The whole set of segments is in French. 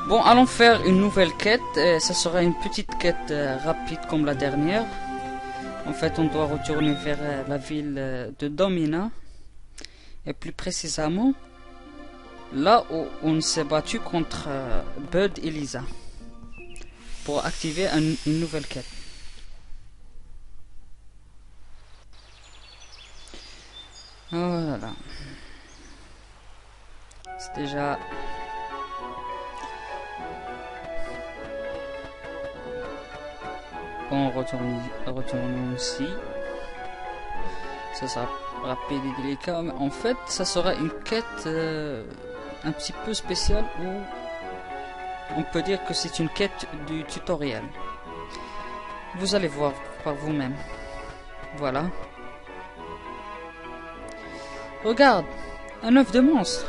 Bon, allons faire une nouvelle quête. Ça sera une petite quête rapide comme la dernière. En fait, on doit retourner vers la ville de Domina. Et plus précisément, là où on s'est battu contre Bud et Lisa. Pour activer une nouvelle quête. Voilà. C'est déjà... Bon, retournons ici. Ça sera rapide et délicat, mais en fait, ça sera une quête un petit peu spéciale où on peut dire que c'est une quête du tutoriel. Vous allez voir par vous-même. Voilà. Regarde, un œuf de monstre.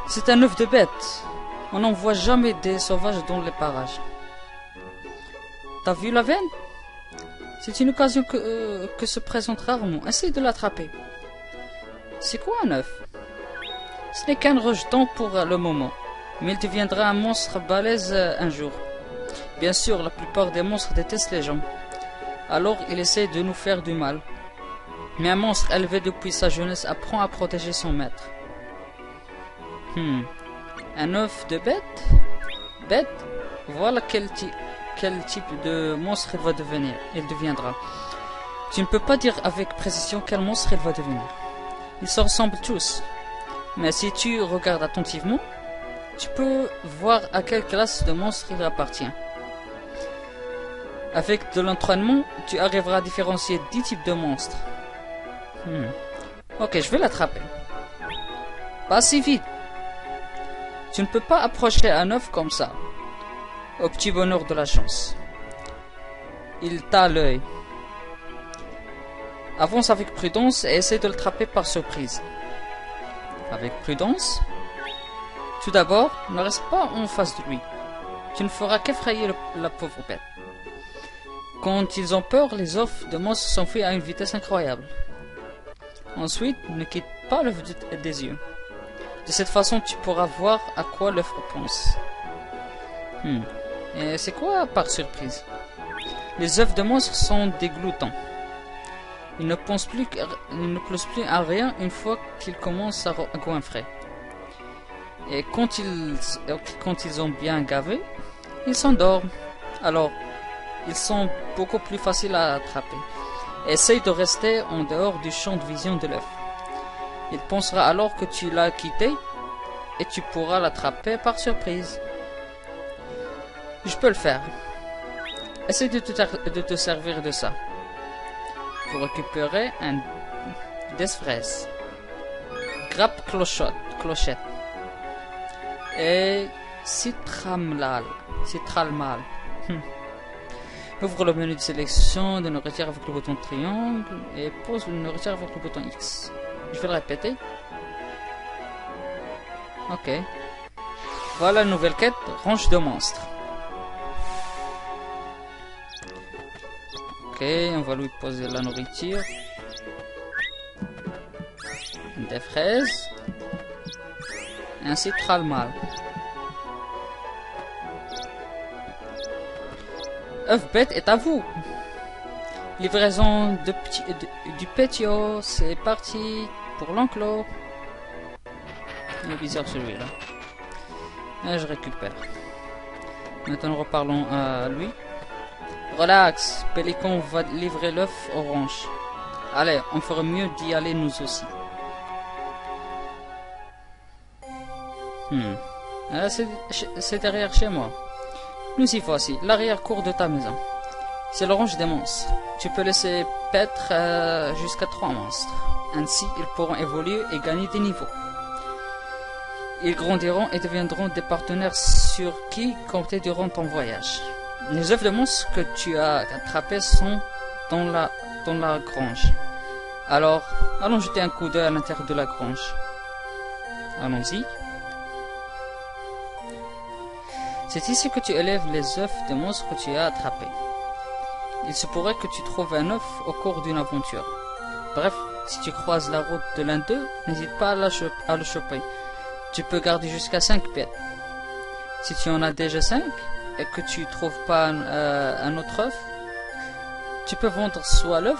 C'est un œuf de bête. On n'en voit jamais des sauvages dans les parages. T'as vu la veine? C'est une occasion que se présente rarement. Essaye de l'attraper. C'est quoi un œuf? Ce n'est qu'un rejeton pour le moment, mais il deviendra un monstre balèze un jour. Bien sûr, la plupart des monstres détestent les gens. Alors il essaie de nous faire du mal. Mais un monstre élevé depuis sa jeunesse apprend à protéger son maître. Un œuf de bête? Bête? Voilà quel type de monstre il deviendra. Tu ne peux pas dire avec précision quel monstre il va devenir. Ils se ressemblent tous. Mais si tu regardes attentivement, tu peux voir à quelle classe de monstre il appartient. Avec de l'entraînement, tu arriveras à différencier 10 types de monstres. Ok, je vais l'attraper. Pas si vite. Tu ne peux pas approcher un œuf comme ça. Au petit bonheur de la chance. Il t'a l'œil. Avance avec prudence et essaie de l'attraper par surprise. Avec prudence. Tout d'abord, ne reste pas en face de lui. Tu ne feras qu'effrayer la pauvre bête. Quand ils ont peur, les œufs de monstres s'enfuient à une vitesse incroyable. Ensuite, ne quitte pas l'œuf des yeux. De cette façon, tu pourras voir à quoi l'œuf pense. Et c'est quoi par surprise? Les œufs de monstres sont dégoûtants. Ils ne pensent plus à rien une fois qu'ils commencent à goinfrer. Et quand ils ont bien gavé, ils s'endorment. Alors, ils sont beaucoup plus faciles à attraper. Essaye de rester en dehors du champ de vision de l'œuf. Il pensera alors que tu l'as quitté et tu pourras l'attraper par surprise. Je peux le faire. Essaye de te servir de ça pour récupérer un Desfraise, Grappe Clochette et Citralmal. Ouvre le menu de sélection de nourriture avec le bouton triangle et pose le nourriture avec le bouton X. Je vais le répéter. Ok. Voilà une nouvelle quête, range de monstres. Ok, on va lui poser la nourriture. Des fraises. Et un Citralmal. œuf bête est à vous. Livraison du pétio, c'est parti pour l'enclos. Il est bizarre celui-là. Et je récupère. Maintenant reparlons à lui. Relax, Pélican va livrer l'œuf orange. Allez, on ferait mieux d'y aller nous aussi. C'est derrière chez moi. Nous y voici, l'arrière-cour de ta maison. C'est l'orange des monstres. Tu peux laisser paître jusqu'à 3 monstres. Ainsi, ils pourront évoluer et gagner des niveaux. Ils grandiront et deviendront des partenaires sur qui compter durant ton voyage. Les œufs de monstres que tu as attrapés sont dans la grange. Alors, allons jeter un coup d'œil à l'intérieur de la grange. Allons-y. C'est ici que tu élèves les œufs de monstres que tu as attrapés. Il se pourrait que tu trouves un œuf au cours d'une aventure. Bref, Si tu croises la route de l'un d'eux, n'hésite pas à le choper. Tu peux garder jusqu'à 5 bêtes. Si tu en as déjà 5 et que tu trouves pas un autre œuf, tu peux vendre soit l'œuf,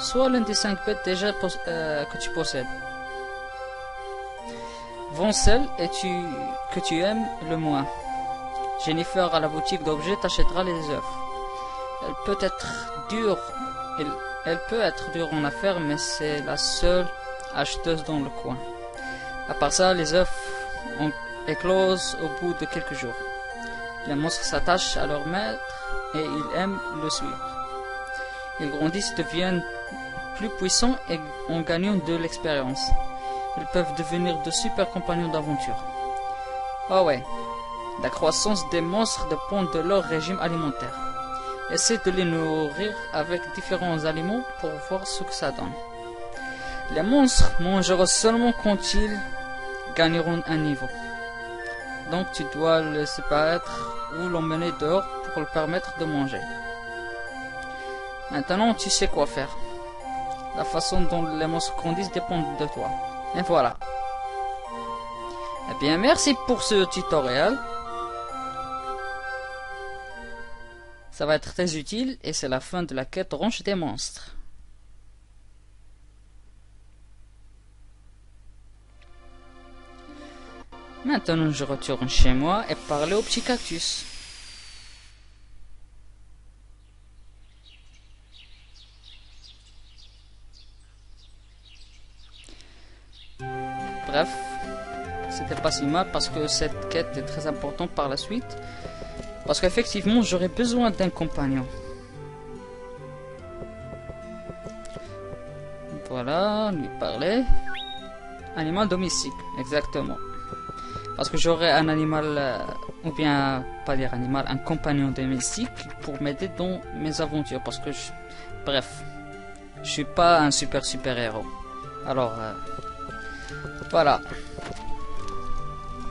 soit l'un des 5 bêtes déjà que tu possèdes. Vends celle que tu aimes le moins. Jennifer à la boutique d'objets t'achètera les œufs. Elle peut être dure en affaires, mais c'est la seule acheteuse dans le coin. À part ça, les œufs éclosent au bout de quelques jours. Les monstres s'attachent à leur maître et ils aiment le suivre. Ils grandissent, deviennent plus puissants et en gagnant de l'expérience. Ils peuvent devenir de super compagnons d'aventure. Oh ouais, la croissance des monstres dépend de leur régime alimentaire. Essaie de les nourrir avec différents aliments pour voir ce que ça donne. Les monstres mangeront seulement quand ils gagneront un niveau. Donc tu dois le laisser paraître ou l'emmener dehors pour le permettre de manger. Maintenant tu sais quoi faire. La façon dont les monstres grandissent dépend de toi. Et voilà. Eh bien merci pour ce tutoriel. Ça va être très utile et c'est la fin de la quête Ranch des monstres. Maintenant je retourne chez moi et parler au petit cactus. Bref, c'était pas si mal parce que cette quête est très importante par la suite. Parce qu'effectivement, j'aurais besoin d'un compagnon. Voilà, lui parler. Animal domestique, exactement. Parce que j'aurais un animal, ou bien, pas dire animal, un compagnon domestique pour m'aider dans mes aventures. Parce que, bref, je suis pas un super héros. Alors, voilà.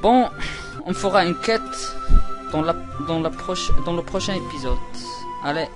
Bon, on fera une quête dans le prochain épisode. Allez.